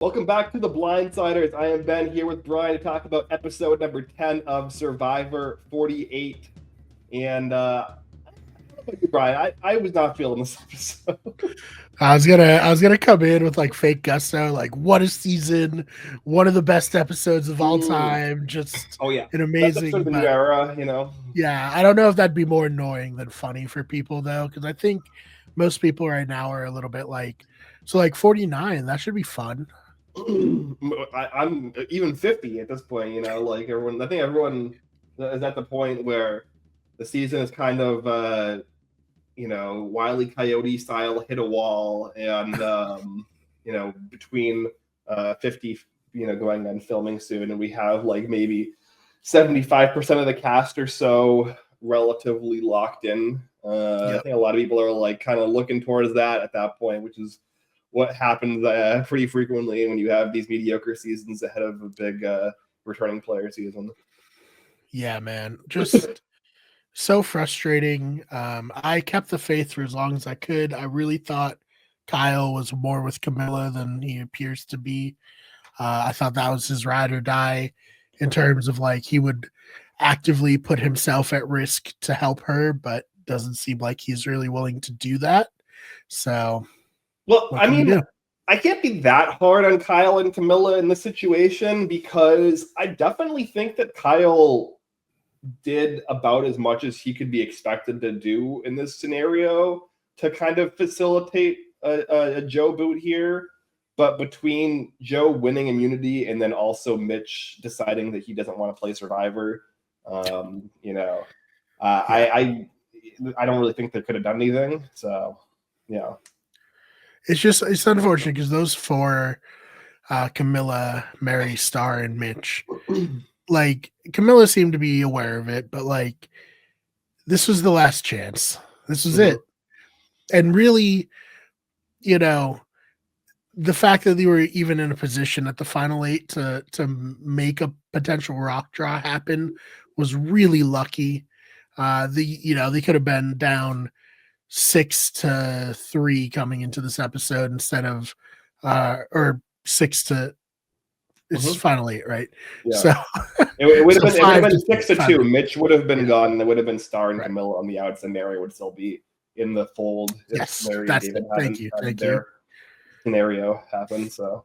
Welcome back to the Blindsiders. I am Ben here with Brian to talk about episode number 10 of Survivor 48. And Brian, I was not feeling this episode. I was gonna come in with like fake gusto, like what a season, one of the best episodes of all time, just Oh yeah, an best episode of amazing. the new But era. yeah, I don't know if that'd be more annoying than funny for people though, because I think most people right now are a little bit like, so like 49, that should be fun. I'm even 50 at this point. Like everyone. I think everyone is at the point where the season is kind of Wile E. Coyote style hit a wall, and between 50, going on filming soon, and we have like maybe 75% of the cast or so relatively locked in. I Yep. think a lot of people are like kind of looking towards that at that point, which is what happens pretty frequently when you have these mediocre seasons ahead of a big returning player season. Yeah, man, just so frustrating. I kept the faith for as long as I could. I really thought Kyle was more with Camilla than he appears to be. I thought that was his ride or die in terms of like he would actively put himself at risk to help her, but doesn't seem like he's really willing to do that. So, Well, what I can you mean, do? I can't be that hard on Kyle and Camilla in this situation because I definitely think that Kyle did about as much as he could be expected to do in this scenario to kind of facilitate a Joe boot here. But between Joe winning immunity and then also Mitch deciding that he doesn't want to play Survivor, um, you know, uh, Yeah. I, I I don't really think they could have done anything. So, yeah. It's unfortunate because those four, Camilla, Mary, Star, and Mitch, like Camilla seemed to be aware of it, but like this was the last chance. This was Mhm. it. And really, you know, the fact that they were even in a position at the final eight to make a potential rock draw happen was really lucky. They could have been down 6-3 coming into this episode instead of or 6 to it's Mhm. final eight, right? Yeah. So It would have so been it would have five been to 6-2. 5. Mitch would have been Yeah, gone, and it would have been Star and right. Camilla on the outs, and Mary would still be in the fold if Yes, Larry and that's David it. Thank hadn't you. had Thank you. their scenario happen. So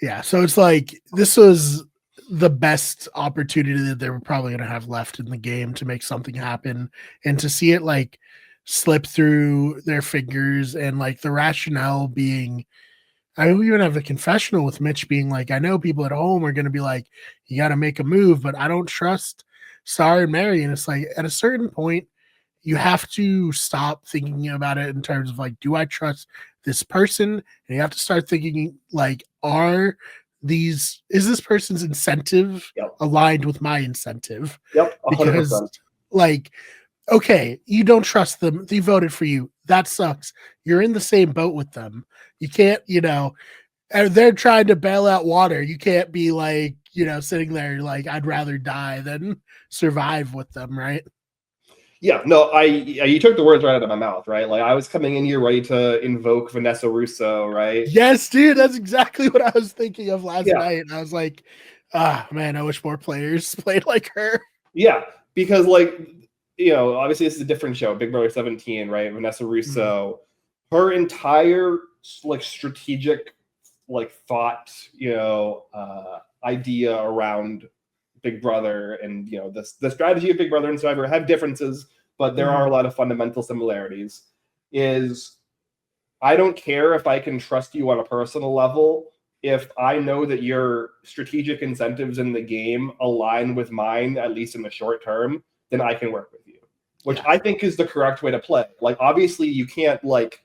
Yeah, so it's like this was the best opportunity that they were probably going to have left in the game to make something happen, and to see it like slip through their fingers, and like the rationale being, I even have a confessional with Mitch being like, I know people at home are going to be like, you got to make a move, but I don't trust Sarah and Mary. And it's like, at a certain point, you have to stop thinking about it in terms of like, do I trust this person? And you have to start thinking like, is this person's incentive yep, aligned with my incentive? yep, hundred Because percent. like, okay, you don't trust them. They voted for you. That sucks. You're in the same boat with them. You can't, they're trying to bail out water. You can't be like, sitting there like, I'd rather die than survive with them, right? Yeah, no, you took the words right out of my mouth, right? Like I was coming in here ready to invoke Vanessa Russo, right? Yes, dude, that's exactly what I was thinking of last Yeah, night. I was like, ah, man, I wish more players played like her. yeah, because like obviously this is a different show, Big Brother 17, right? Vanessa Mhm. Russo, her entire like strategic like thought, idea around Big Brother and the strategy of Big Brother and Survivor have differences, but there are Mhm. a lot of fundamental similarities. Is I don't care if I can trust you on a personal level. If I know that your strategic incentives in the game align with mine, at least in the short term, then I can work with you, which Yeah. I think is the correct way to play. Like, obviously, you can't like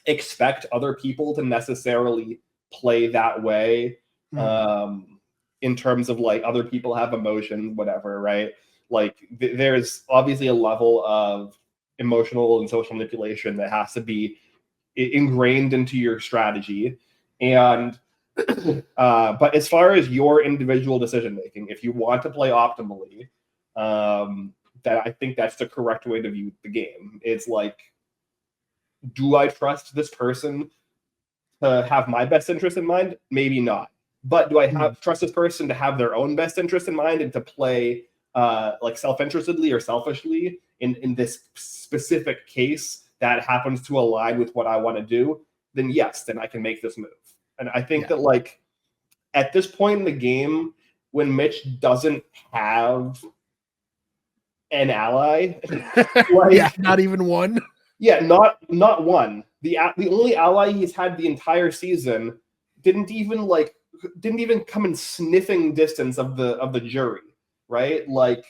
expect other people to necessarily play that way Mhm. um, in terms of like other people have emotions, whatever, right? Like, there's obviously a level of emotional and social manipulation that has to be ingrained into your strategy. And but as far as your individual decision making, if you want to play optimally, that I think that's the correct way to view the game. It's like, do I trust this person to have my best interest in mind? Maybe not. But do I trust this person to have their own best interest in mind and to play like self-interestedly or selfishly in this specific case that happens to align with what I want to do? Then yes, then I can make this move. And I think that like at this point in the game, when Mitch doesn't have an ally, like not even one. Yeah, not one. The only ally he's had the entire season didn't even come in sniffing distance of the jury, right? Like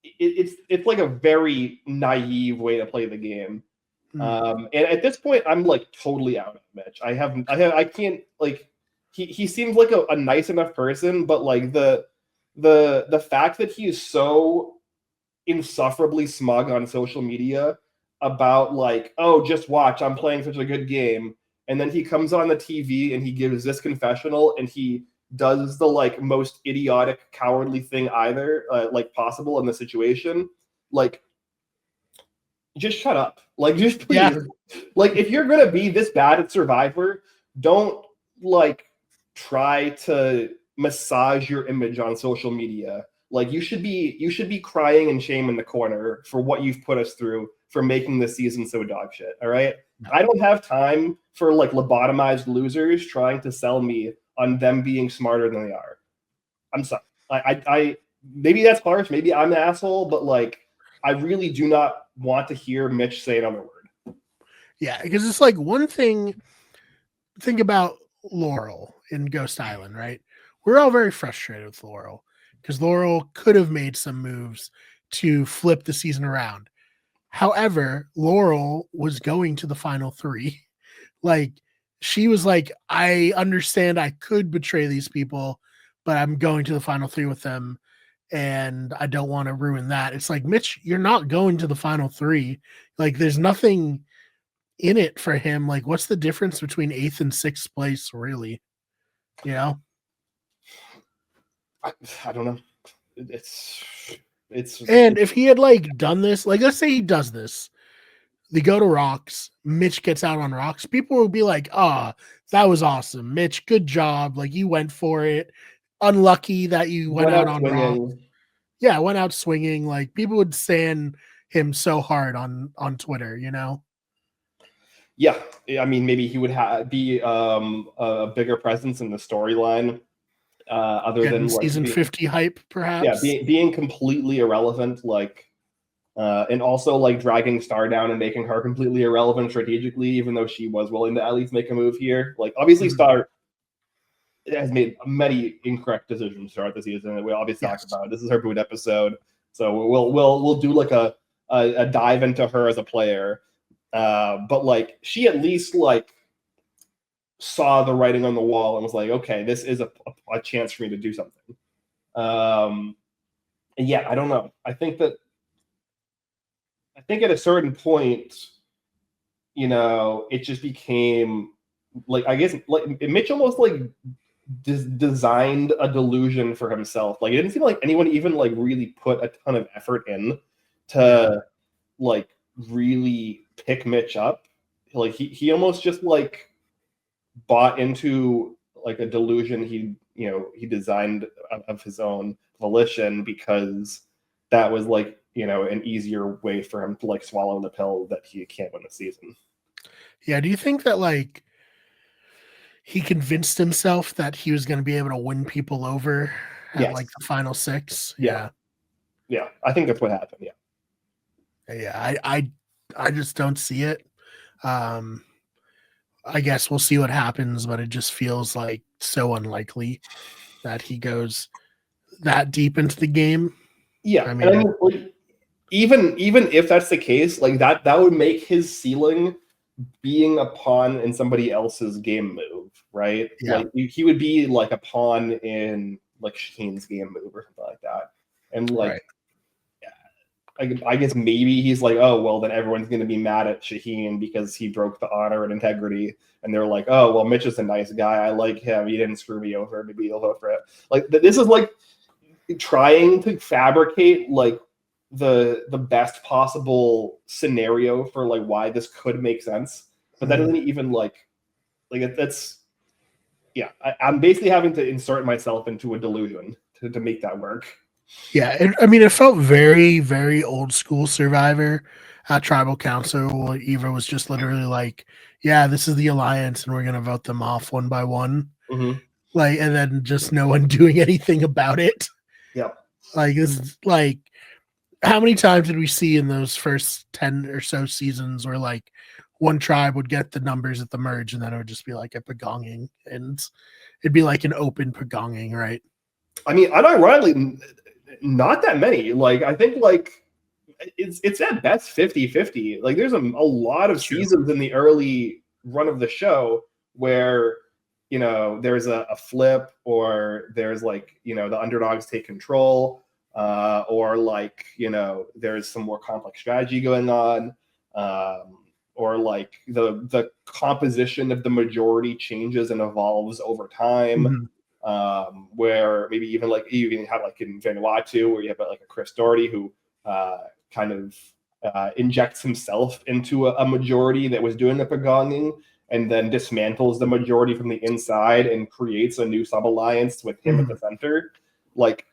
it's like a very naive way to play the game. And at this point, I'm like totally out of Mitch. I can't like he seems like a nice enough person, but like the fact that he is so insufferably smug on social media about like, oh, just watch, I'm playing such a good game, and then he comes on the TV and he gives this confessional and he does the like most idiotic, cowardly thing either like possible in the situation. Like, just shut up. Like, just please. Yeah. Like, if you're gonna be this bad at Survivor, don't like try to massage your image on social media. Like, you should be crying in shame in the corner for what you've put us through for making this season so dog shit. All right. No. I don't have time for like lobotomized losers trying to sell me on them being smarter than they are. I'm sorry. I maybe that's harsh. Maybe I'm an asshole, but like, I really do not want to hear Mitch say another word. Yeah, because it's like one thing. Think about Laurel in Ghost Island, right? We're all very frustrated with Laurel because Laurel could have made some moves to flip the season around. However, Laurel was going to the final three. Like, she was like, I understand I could betray these people, but I'm going to the final three with them, and I don't want to ruin that. It's like, Mitch, you're not going to the final three. Like, there's nothing in it for him. Like, what's the difference between 8th and 6th place, really? You know? I don't know. And if he had like done this, like let's say he does this, they go to Rocks, Mitch gets out on Rocks, people will be like, that was awesome, Mitch, good job, like you went for it, unlucky that you went out on Rocks. Yeah, went out swinging. Like, people would stand him so hard on Twitter, you know? Yeah, I mean, maybe he would be a bigger presence in the storyline. Other than like season 50 hype, perhaps. Yeah, being completely irrelevant, like, and also like dragging Star down and making her completely irrelevant strategically, even though she was willing to at least make a move here. Like, obviously, Star has made many incorrect decisions throughout the season that we obviously talked about. This is her boot episode, so we'll do like a dive into her as a player. But like, she at least like saw the writing on the wall and was like, okay, this is a chance for me to do something. And yeah, I don't know. I think at a certain point, you know, it just became like, I guess like Mitch almost like designed a delusion for himself. Like, it didn't seem like anyone even like really put a ton of effort in to like really pick Mitch up. Like, he almost just like bought into like a delusion he designed of his own volition, because that was like, you know, an easier way for him to like swallow the pill that he can't win the season. Yeah, do you think that like he convinced himself that he was going to be able to win people over at like the final 6? Yeah, I think that's what happened. I just don't see it. I guess we'll see what happens, but it just feels like so unlikely that he goes that deep into the game. Yeah, I mean like, even if that's the case, like that would make his ceiling being a pawn in somebody else's game move, right? Yeah. Like, he would be like a pawn in like Shaheen's game move or something like that, and like. Right. I guess maybe he's like, oh, well, then everyone's going to be mad at Shaheen because he broke the honor and integrity. And they're like, oh, well, Mitch is a nice guy. I like him. He didn't screw me over. Maybe he'll vote for it. Like, this is like trying to fabricate like the best possible scenario for like why this could make sense. But that doesn't even like That's yeah. I'm basically having to insert myself into a delusion to make that work. Yeah, I mean, it felt very, very old school Survivor. Tribal Council, Eva was just literally like, "Yeah, this is the alliance, and we're gonna vote them off one by one." Mm-hmm. Like, and then just no one doing anything about it. Yeah. Like, this is like, how many times did we see in those first 10 or so seasons where like one tribe would get the numbers at the merge, and then it would just be like a pagonging, and it'd be like an open pagonging, right? I mean, unironically, not that many. Like, I think like it's at best 50-50. Like, there's a lot of seasons in the early run of the show where there's a flip, or there's like the underdogs take control, or like there's some more complex strategy going on, or like the composition of the majority changes and evolves over time. Where maybe even like you can have like in Vanuatu, where you have like a Chris Doherty who kind of injects himself into a majority that was doing the pagonging, and then dismantles the majority from the inside and creates a new sub-alliance with him at the center. Like,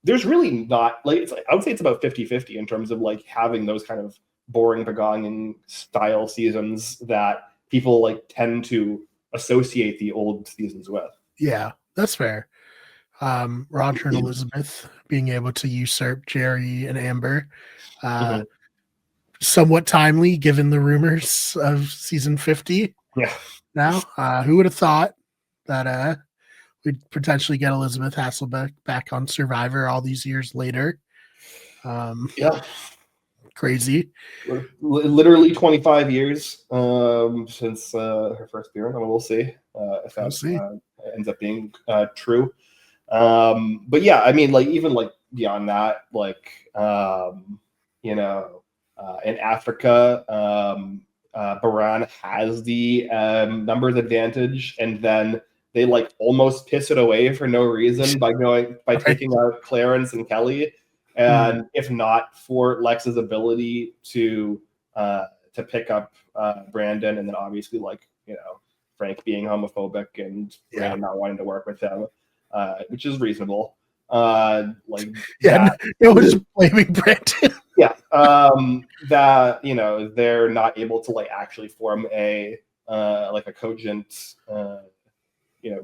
there's really not like, it's like, I would say it's about 50-50 in terms of like having those kind of boring pagonging style seasons that people like tend to associate the old seasons with. Yeah, that's fair. Roger and Elizabeth being able to usurp Jerry and Amber. Somewhat timely given the rumors of season 50. Yeah. Now, who would have thought that we'd potentially get Elizabeth Hasselbeck back on Survivor all these years later? Yeah. Crazy. Literally 25 years since her first appearance. I mean, we'll see if that ends up being true. But yeah, I mean, like, even like beyond that, like in Africa, Baran has the numbers advantage, and then they like almost piss it away for no reason by taking out Clarence and Kelly. And if not for Lex's ability to pick up Brandon, and then obviously like Frank being homophobic and Brandon not wanting to work with him, which is reasonable. No one's blaming Brandon. Yeah, that they're not able to like actually form a cogent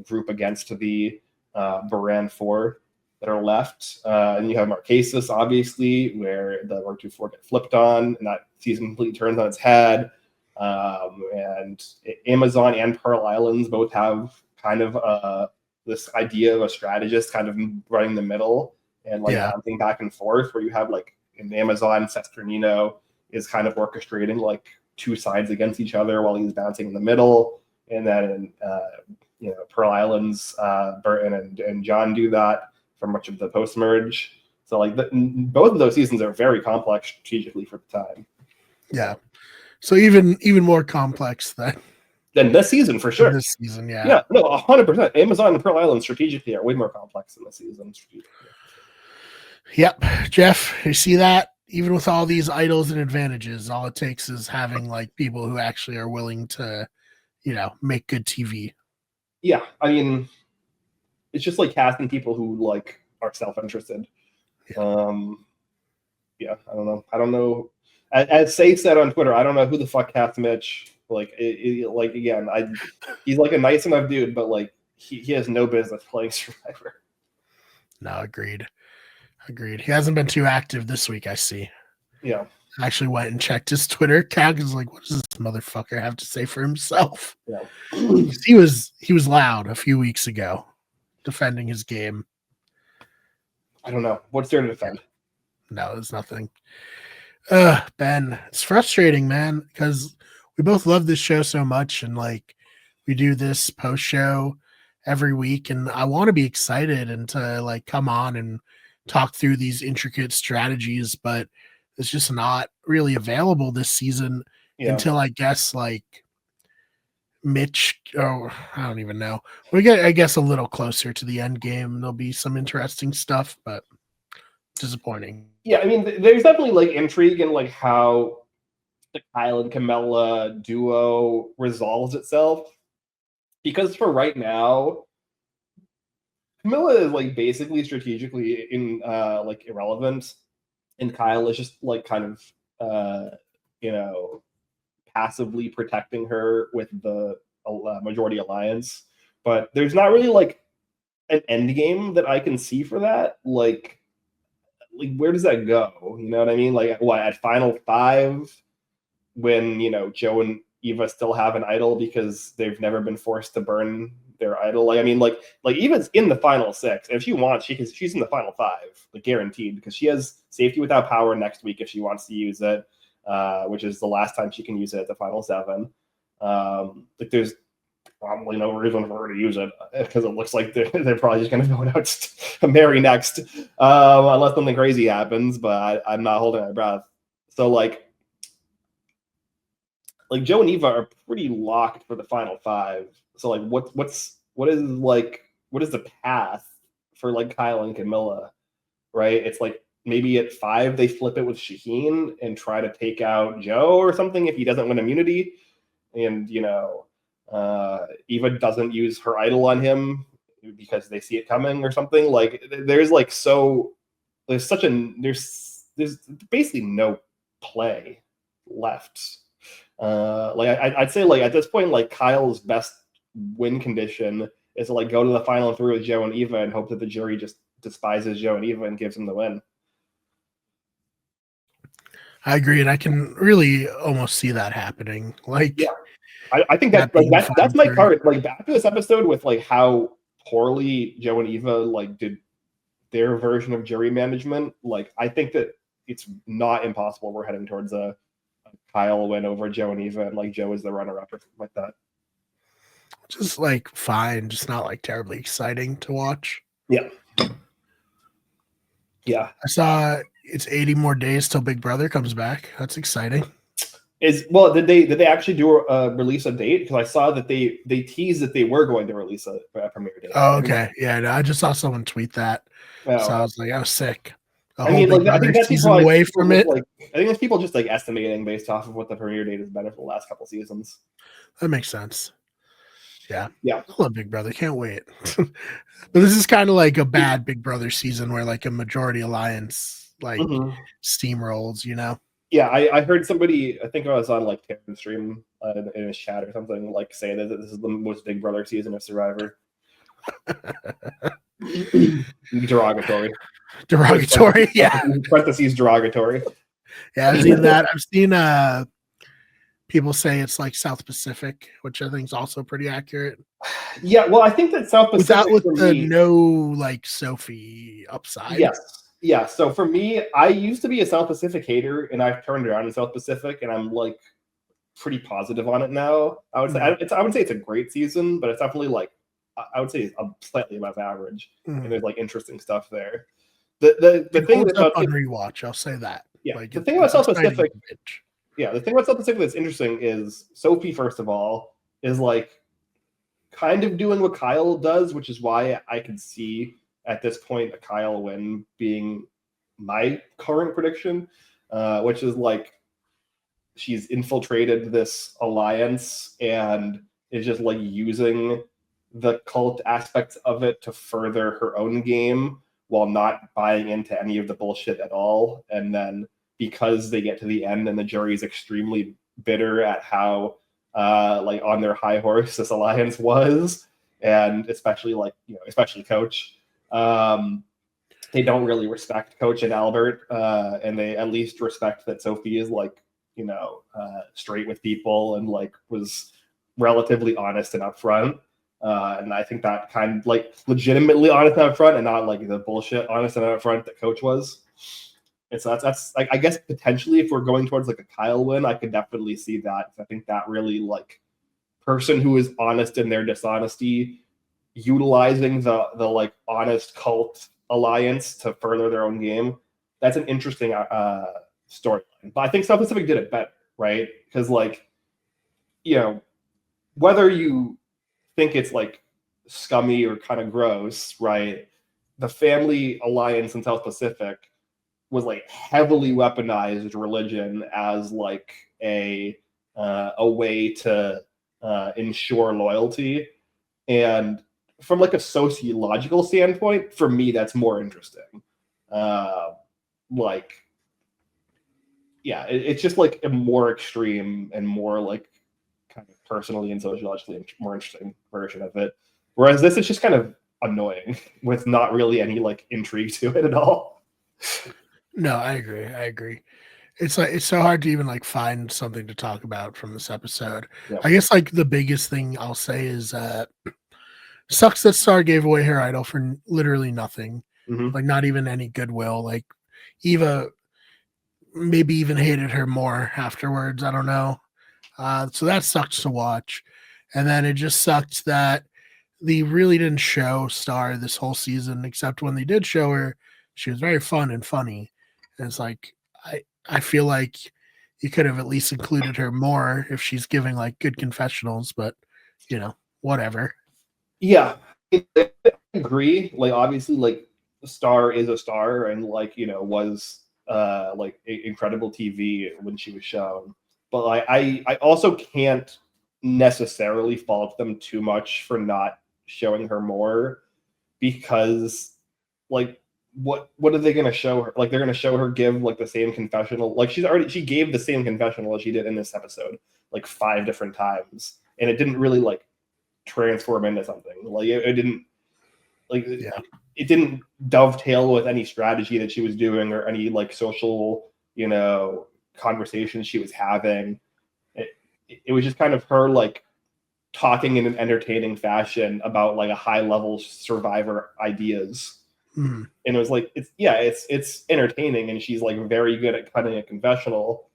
group against the Baran 4 that are left. And you have Marquesas, obviously, where the 1-2-4 get flipped on, and that season completely turns on its head. And Amazon and Pearl Islands both have kind of this idea of a strategist kind of running the middle and like bouncing back and forth, where you have like in Amazon, Sesternino is kind of orchestrating like two sides against each other while he's bouncing in the middle. And then Pearl Islands, Burton and John do that for much of the post-merge. So like both of those seasons are very complex strategically for the time. Yeah. So even more complex than this season, for sure. This season, yeah. Yeah, no, 100%. Amazon and Pearl Islands strategically are way more complex than this season. Yep. Jeff, you see that? Even with all these idols and advantages, all it takes is having like people who actually are willing to, make good TV. Yeah, I mean, it's just like casting people who like are self-interested. Yeah, I don't know. As Say said on Twitter, I don't know who the fuck cast Mitch. Like, again, he's like a nice enough dude, but like he has no business playing Survivor. No, agreed. He hasn't been too active this week, I see. Yeah. I actually went and checked his Twitter account because, like, what does this motherfucker have to say for himself? Yeah. He was loud a few weeks ago, defending his game. I don't know. What's there to defend? No, there's nothing. Ben, it's frustrating, man, because we both love this show so much, and like we do this post show every week, and I want to be excited and to like come on and talk through these intricate strategies, but it's just not really available this season until I guess like Mitch, or I don't even know. We get, I guess, a little closer to the end game. There'll be some interesting stuff, but disappointing. Yeah, I mean, there's definitely like intrigue in like how the Kyle and Camilla duo resolves itself. because for right now, Camilla is like basically strategically in like irrelevant, and Kyle is just like kind of you know, passively protecting her with the majority alliance. But there's not really like an end game that I can see for that. Like where does that go? You know what I mean? Like what at final five, when Joe and Eva still have an idol because they've never been forced to burn their idol. Like I mean, like Eva's in the final six. If she wants, she's in the final five, like guaranteed, because she has safety without power next week if she wants to use it, which is the last time she can use it at the final seven. Like there's probably no reason for her to use it because it looks like they're probably just going to vote out Mary next, unless something crazy happens. But I'm not holding my breath. So like Joe and Eva are pretty locked for the final five. So like what is the path for like Kyle and Camilla, right? It's like maybe at 5 they flip it with Shaheen and try to take out Joe or something if he doesn't win immunity, and Eva doesn't use her idol on him because they see it coming or something. Like there's basically no play left. I'd say like at this point, like Kyle's best win condition is to like go to the final three with Joe and Eva and hope that the jury just despises Joe and Eva and gives him the win. I agree, and I can really almost see that happening. Like, yeah, I think that's my card. Like after this episode, with like how poorly Joe and Eva like did their version of jury management, like I think that it's not impossible we're heading towards a Kyle win over Joe and Eva, and like Joe is the runner-up or something like that. Just like fine, just not like terribly exciting to watch. Yeah. I saw it's 80 more days till Big Brother comes back. That's exciting. Did they actually release a date? Because I saw that they teased that they were going to release a premiere date. Oh, okay. Yeah, no, I just saw someone tweet that. So I was like, I was sick. I think that's season away from it. Like, I think it's people just like estimating based off of what the premiere date has been for the last couple seasons. That makes sense. Yeah. I love Big Brother. Can't wait. But this is kind of like a bad Big Brother season where like a majority alliance like steamrolls, Yeah, I heard somebody, I think I was on like Terran's stream in his chat or something, like say that this is the most Big Brother season of Survivor. Derogatory, yeah. Parentheses derogatory. Yeah, I've seen that. I've seen people say it's like South Pacific, which I think is also pretty accurate. Yeah, well, I think that South Pacific with the no like Sophie upside. Yes. Yeah, so for me, I used to be a South Pacific hater, and I've turned around in South Pacific, and I'm like pretty positive on it now. I would say I would say it's a great season, but it's definitely like I would say slightly above average, and there's like interesting stuff there. The thing about on rewatch, I'll say that. Yeah, like, the thing about South Pacific. Yeah, the thing about South Pacific that's interesting is Sophie, first of all, is like kind of doing what Kyle does, which is why I can see at this point a Kyle win being my current prediction, which is like she's infiltrated this alliance and is just like using the cult aspects of it to further her own game while not buying into any of the bullshit at all. And then because they get to the end and the jury is extremely bitter at how like on their high horse this alliance was, and especially Coach, they don't really respect Coach and Albert, and they at least respect that Sophie is like straight with people and like was relatively honest and upfront, and I think that kind of like legitimately honest and upfront, and not like the bullshit honest and upfront that Coach was. And so that's like, I guess potentially if we're going towards like a Kyle win, I could definitely see that. I think that really like person who is honest in their dishonesty, utilizing the like honest cult alliance to further their own game. That's an interesting storyline. But I think South Pacific did it better, right? Because like, whether you think it's like scummy or kind of gross, right? The family alliance in South Pacific was like heavily weaponized religion as like a way to ensure loyalty. And from like a sociological standpoint, for me, that's more interesting. Like, yeah, it's just like a more extreme and more like kind of personally and sociologically more interesting version of it. Whereas this is just kind of annoying with not really any like intrigue to it at all. No, I agree. It's like it's so hard to even like find something to talk about from this episode. Yeah. I guess like the biggest thing I'll say is sucks that Star gave away her idol for literally nothing. Mm-hmm. Like not even any goodwill. Like Eva maybe even hated her more afterwards. I don't know. So that sucks to watch. And then it just sucked that they really didn't show Star this whole season, except when they did show her, she was very fun and funny. And it's like I feel like you could have at least included her more if she's giving like good confessionals, but you know, whatever. Yeah, I agree. Like obviously, like Star is a star, and like was like incredible TV when she was shown. But like I also can't necessarily fault them too much for not showing her more, because like what are they going to show her? Like they're going to show her give like the same confessional. Like she gave the same confessional as she did in this episode like 5 different times, and it didn't really like transform into something. Like it didn't like it didn't dovetail with any strategy that she was doing or any like social conversations she was having. It was just kind of her like talking in an entertaining fashion about like a high level survivor ideas. And it was like it's entertaining, and she's like very good at cutting a confessional,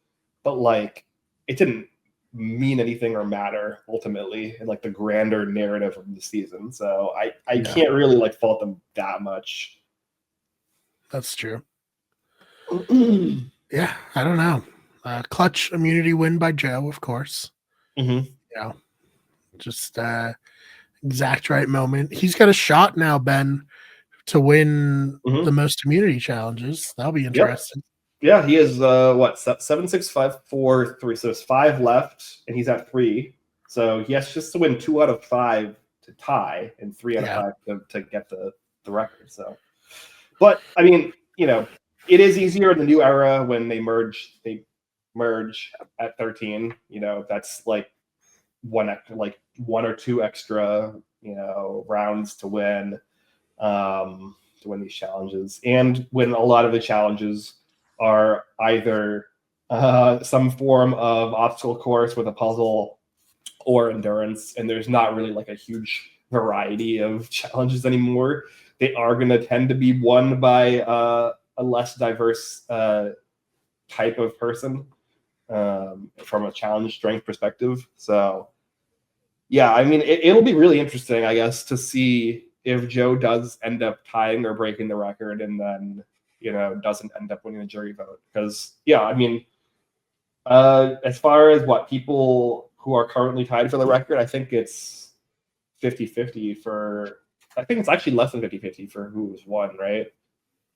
but like it didn't mean anything or matter ultimately in like the grander narrative of the season. So I can't really like fault them that much. That's true. Yeah, I don't know. Clutch immunity win by Joe, of course. Mm-hmm. Yeah, just exact right moment. He's got a shot now, Ben, to win the most immunity challenges. That'll be interesting. Yeah, he is 7, 6, 5, 4, 3. So there's 5 left, and he's at 3. So he has just to win 2 out of 5 to tie, and 3 out of 5 to get the record. So, but I mean, it is easier in the new era when they merge. They merge at 13. That's like one or 2 extra rounds to win these challenges, and when a lot of the challenges are either some form of obstacle course with a puzzle or endurance, and there's not really like a huge variety of challenges anymore. They are going to tend to be won by a less diverse type of person from a challenge strength perspective. So yeah, I mean, it'll be really interesting, I guess, to see if Joe does end up tying or breaking the record, and then doesn't end up winning the jury vote. Because I mean, as far as what people who are currently tied for the record, I think it's 50-50 for. I think it's actually less than 50-50 for who's won, right?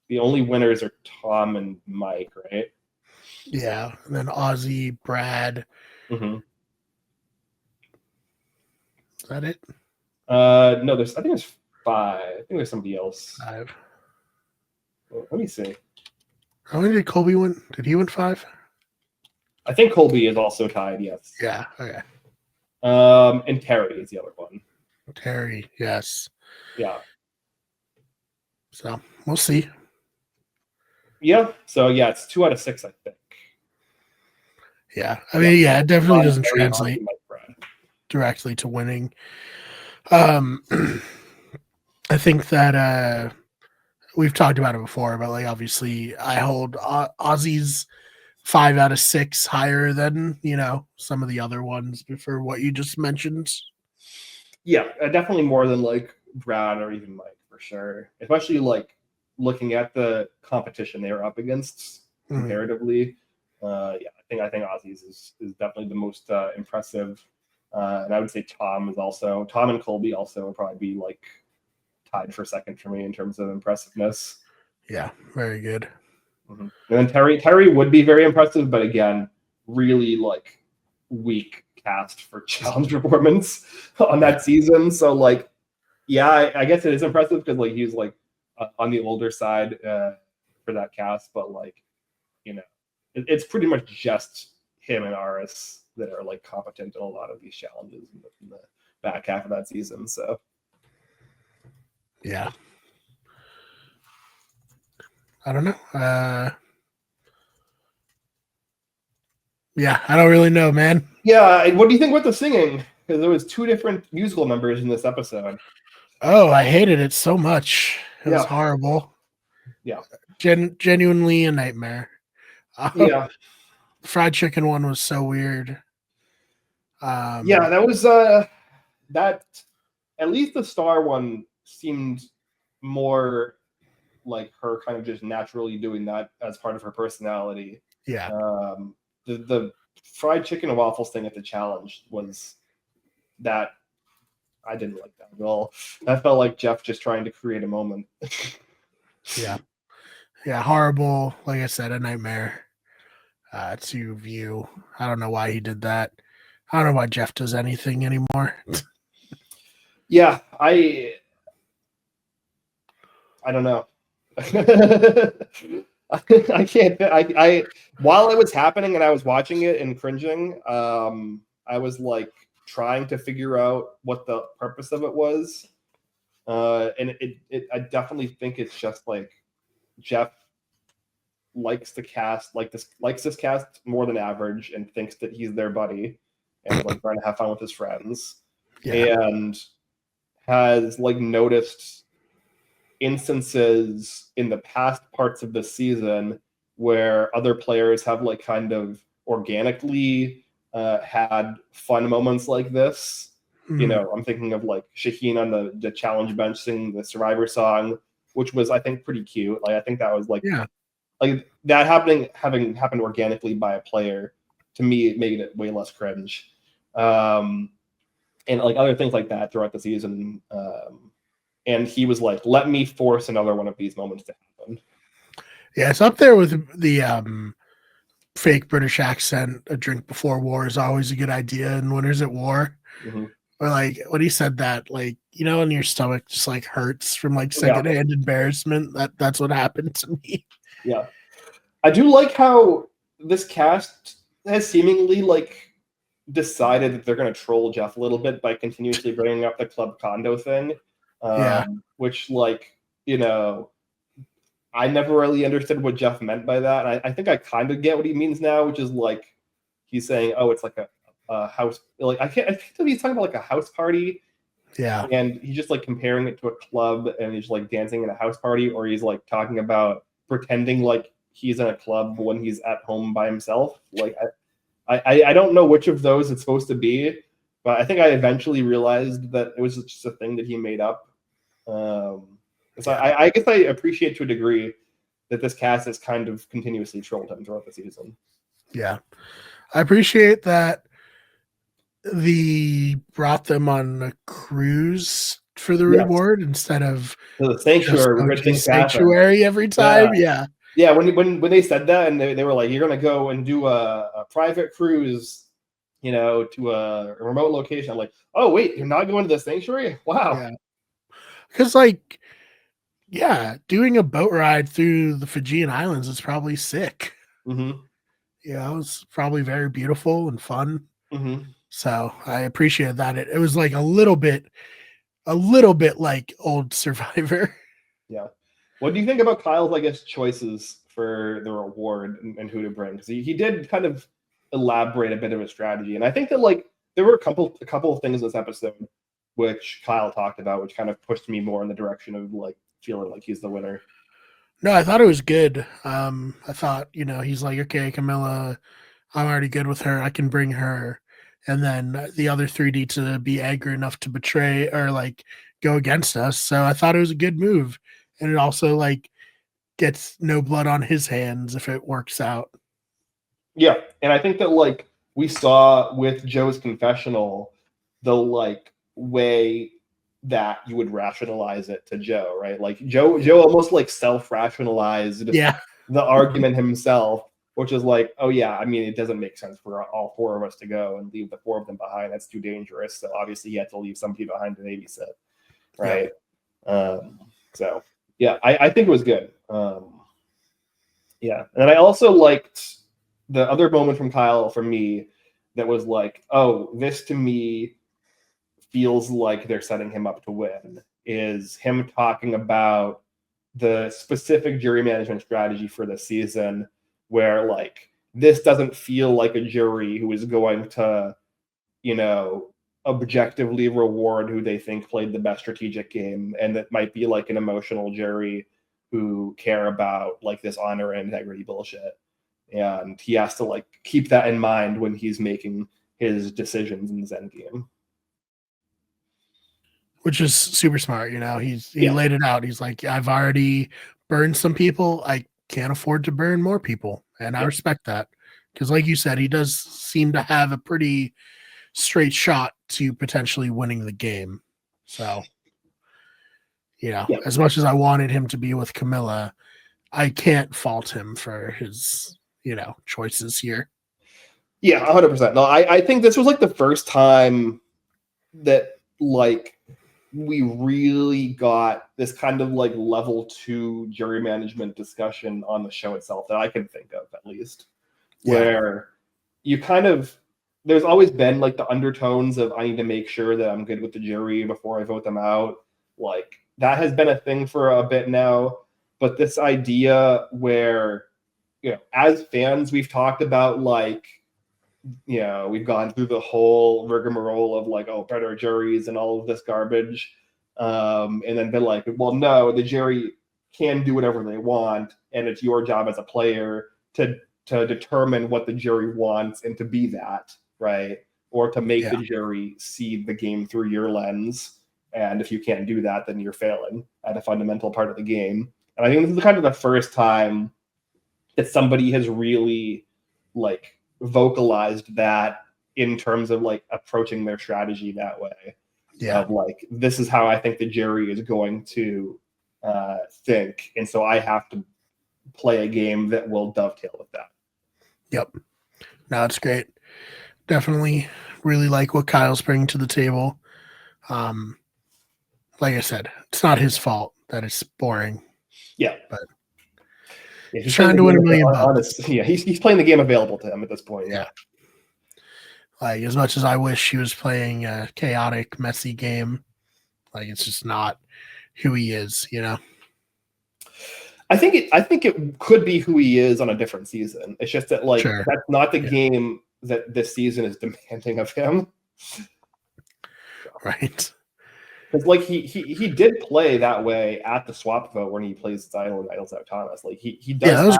The only winners are Tom and Mike, right? Yeah, and then Ozzy, Brad. Mm-hmm. Is that it? No, I think there's 5. I think there's somebody else. 5. Well, let me see. How many did Colby win? Did he win 5? I think Colby is also tied, yes. Yeah, okay. And Terry is the other one. Terry, yes. Yeah. So we'll see. Yeah. So yeah, it's 2 out of 6, I think. Yeah. I mean, it definitely doesn't translate directly to winning. I think that we've talked about it before, but like obviously I hold Ozzy's 5 out of 6 higher than some of the other ones for what you just mentioned. Yeah, definitely more than like Brad or even Mike for sure. Especially like looking at the competition they were up against comparatively. I think Ozzy's is definitely the most impressive. And I would say Tom and Colby also would probably be like tied for second for me in terms of impressiveness. Yeah, very good. And then Terry would be very impressive, but again, really like weak cast for challenge performance on that season. So like, yeah, I guess it is impressive because like he's like on the older side for that cast, but like, you know, it's pretty much just him and Aris that are like competent in a lot of these challenges in the back half of that season. So yeah, I don't know. Yeah, I don't really know, man. Yeah, what do you think about the singing? Because there was 2 different musical numbers in this episode. Oh, I hated it so much. It was Yeah. horrible. Yeah. Genuinely a nightmare. Yeah. Fried chicken one was so weird. Yeah, that was that. At least the star one seemed more like her kind of just naturally doing that as part of her personality. Yeah. The fried chicken and waffles thing at the challenge was that I didn't like that at all. That felt like Jeff just trying to create a moment. Yeah. Yeah, horrible. Like I said, a nightmare to view. I don't know why he did that. I don't know why Jeff does anything anymore. Yeah, I don't know. I can't. I while it was happening and I was watching it and cringing, I was like trying to figure out what the purpose of it was, and I definitely think it's just like Jeff likes the cast, likes this cast more than average, and thinks that he's their buddy, and like trying to have fun with his friends, and has like noticed instances in the past parts of the season where other players have like kind of organically had fun moments like this. You know, I'm thinking of like Shaheen on the challenge bench singing the Survivor song, which was I think pretty cute. Like I think that was like like that having happened organically by a player, to me it made it way less cringe. And like other things like that throughout the season. And he was like, let me force another one of these moments to happen. Yeah, it's up there with the fake British accent. A drink before war is always a good idea, and Winners at War. Or like when he said that, like, you know, and your stomach just like hurts from like secondhand embarrassment. That's what happened to me. Yeah. I do like how this cast has seemingly like decided that they're going to troll Jeff a little bit by continuously bringing up the club condo thing. Which, like, you know, I never really understood what Jeff meant by that. I think I kind of get what he means now, which is like he's saying, oh, it's like a house. Like I think he's talking about like a house party. Yeah. And he's just like comparing it to a club and he's like dancing in a house party, or he's like talking about pretending like he's in a club when he's at home by himself. Like I don't know which of those it's supposed to be, but I think I eventually realized that it was just a thing that he made up. So I guess I appreciate to a degree that this cast has kind of continuously trolled him throughout the season. Yeah. I appreciate that they brought them on a cruise for the reward instead of the sanctuary every time. Yeah, when they said that and they were like, you're gonna go and do a private cruise, you know, to a remote location. I'm like, oh wait, you're not going to the sanctuary? Wow. Yeah. Because like, yeah, doing a boat ride through the Fijian Islands is probably sick. Yeah, it was probably very beautiful and fun. So I appreciate that. It was like a little bit like old Survivor. Yeah. What do you think about Kyle's, I guess, choices for the reward and who to bring? Because he did kind of elaborate a bit of a strategy, and I think that like there were a couple of things in this episode which Kyle talked about, which kind of pushed me more in the direction of like feeling like he's the winner. No, I thought it was good. I thought, you know, he's like, okay, Camilla, I'm already good with her. I can bring her. And then the other 3 need to be angry enough to betray or like go against us. So I thought it was a good move. And it also like gets no blood on his hands if it works out. Yeah. And I think that like we saw with Joe's confessional, the like way that you would rationalize it to Joe, right? Like Joe almost like self-rationalized the argument himself which is like, oh yeah, I mean, it doesn't make sense for all 4 of us to go and leave the 4 of them behind. That's too dangerous. So obviously he had to leave somebody behind to babysit, right? So yeah, I think it was good. Yeah, and I also liked the other moment from Kyle for me that was like, oh, this to me feels like they're setting him up to win, is him talking about the specific jury management strategy for the season, where like this doesn't feel like a jury who is going to, you know, objectively reward who they think played the best strategic game, and that might be like an emotional jury who care about like this honor and integrity bullshit. And he has to like keep that in mind when he's making his decisions in the end game. Which is super smart. He laid it out. He's like, I've already burned some people. I can't afford to burn more people. And I respect that. Because like you said, he does seem to have a pretty straight shot to potentially winning the game. So, as much as I wanted him to be with Camilla, I can't fault him for his, choices here. Yeah, 100%. No, I think this was like the first time that like we really got this kind of like level 2 jury management discussion on the show itself that I can think of, at least, where you kind of, there's always been like the undertones of I need to make sure that I'm good with the jury before I vote them out. Like that has been a thing for a bit now, but this idea where, as fans, we've talked about like, we've gone through the whole rigmarole of like, oh, better juries and all of this garbage. And then been like, well, no, the jury can do whatever they want. And it's your job as a player to determine what the jury wants and to be that, right? Or to make the jury see the game through your lens. And if you can't do that, then you're failing at a fundamental part of the game. And I think this is kind of the first time that somebody has really like vocalized that in terms of like approaching their strategy that way. Of like, this is how I think the jury is going to think, and so I have to play a game that will dovetail with that. Yep. No, it's great. Definitely really like what Kyle's bringing to the table. Like I said, it's not his fault that it's boring. Yeah. But he's trying to win $1 million. He's playing the game available to him at this point. Yeah. Like, as much as I wish he was playing a chaotic, messy game, like it's just not who he is, I think it could be who he is on a different season. It's just that like that's not the game that this season is demanding of him. Right. Because like he did play that way at the swap vote when he plays Idol and Idles Out Thomas. Like he does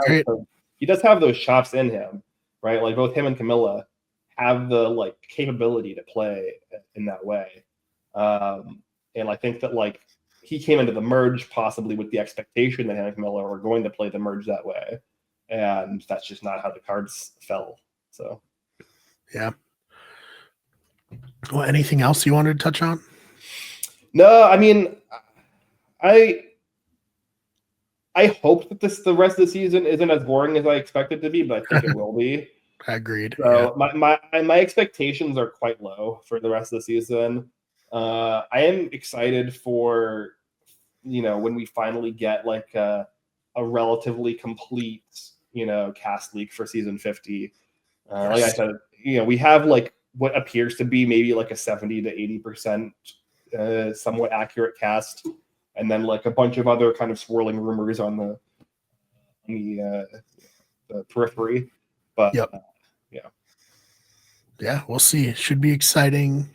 he does have those chops in him, right? Like both him and Camilla have the like capability to play in that way. And I think that like he came into the merge possibly with the expectation that him and Camilla were going to play the merge that way. And that's just not how the cards fell. So yeah. Well, anything else you wanted to touch on? No, I mean, I hope that the rest of the season isn't as boring as I expect it to be, but I think it will be. Agreed. So my expectations are quite low for the rest of the season. I am excited for when we finally get like a relatively complete cast leak for season 50. Like I said, we have like what appears to be maybe like a 70 to 80% somewhat accurate cast, and then like a bunch of other kind of swirling rumors on the periphery. But yeah, we'll see. It should be exciting.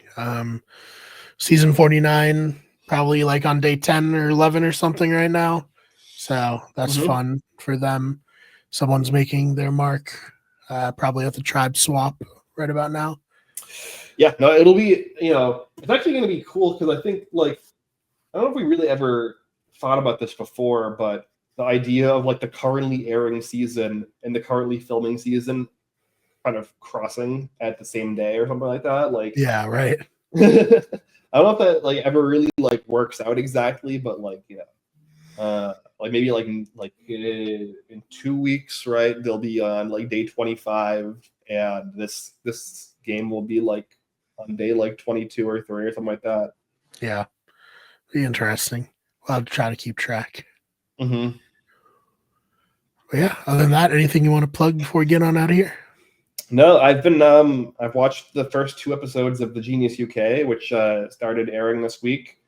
Season 49 probably like on day 10 or 11 or something right now, so that's fun for them. Someone's making their mark probably at the tribe swap right about now. Yeah, no, it'll be, it's actually going to be cool because I think, like, I don't know if we really ever thought about this before, but the idea of, like, the currently airing season and the currently filming season kind of crossing at the same day or something like that. Like, yeah, right. I don't know if that, like, ever really, like, works out exactly, but, like, like maybe in 2 weeks, right? They'll be on like day 25, and this game will be like on day like 22 or 3 or something like that. Yeah, be interesting. We'll have to try to keep track. Mm-hmm. But yeah, other than that, anything you want to plug before we get on out of here? No, I've watched the first 2 episodes of The Genius UK, which started airing this week.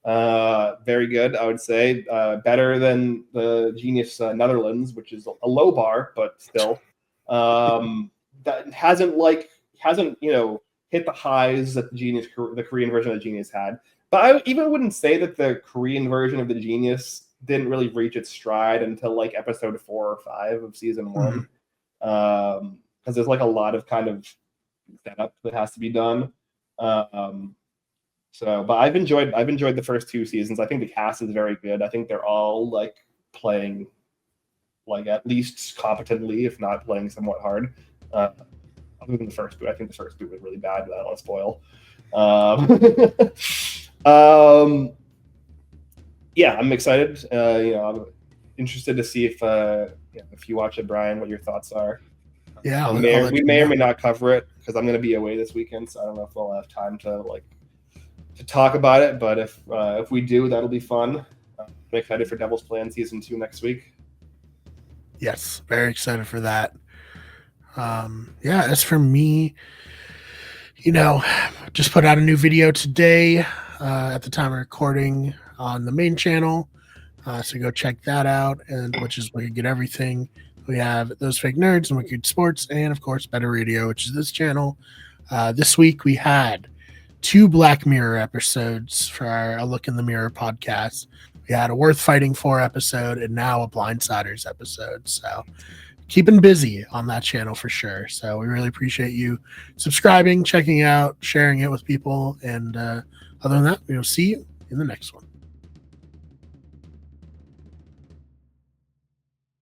Very good, I would say. Better than The Genius Netherlands, which is a low bar, but still. That hasn't hit the highs that the Korean version of The Genius had. But I even wouldn't say that the Korean version of The Genius didn't really reach its stride until like episode 4 or 5 of season 1. Because there's like a lot of kind of setup that has to be done. But I've enjoyed the first 2 seasons. I think the cast is very good. I think they're all like playing like at least competently, if not playing somewhat hard. Other than the first 2, I think the first 2 was really bad, but I don't want to spoil. Yeah, I'm excited. I'm interested to see if you watch it, Brian, what your thoughts are. Yeah, we may or may not cover it because I'm going to be away this weekend, so I don't know if we'll have time to talk about it. But if we do, that'll be fun. I'm excited for Devil's Plan season 2 next week. Yes, very excited for that. As for me, just put out a new video today at the time of recording on the main channel. So go check that out, and which is where you get everything. We have Those Fake Nerds and Wicked Sports, and of course Better Radio, which is this channel. This week we had 2 Black Mirror episodes for our A Look in the Mirror podcast. We had a Worth Fighting For episode, and now a Blindsiders episode. So keeping busy on that channel for sure. So we really appreciate you subscribing, checking out, sharing it with people, and other than that, we'll see you in the next one.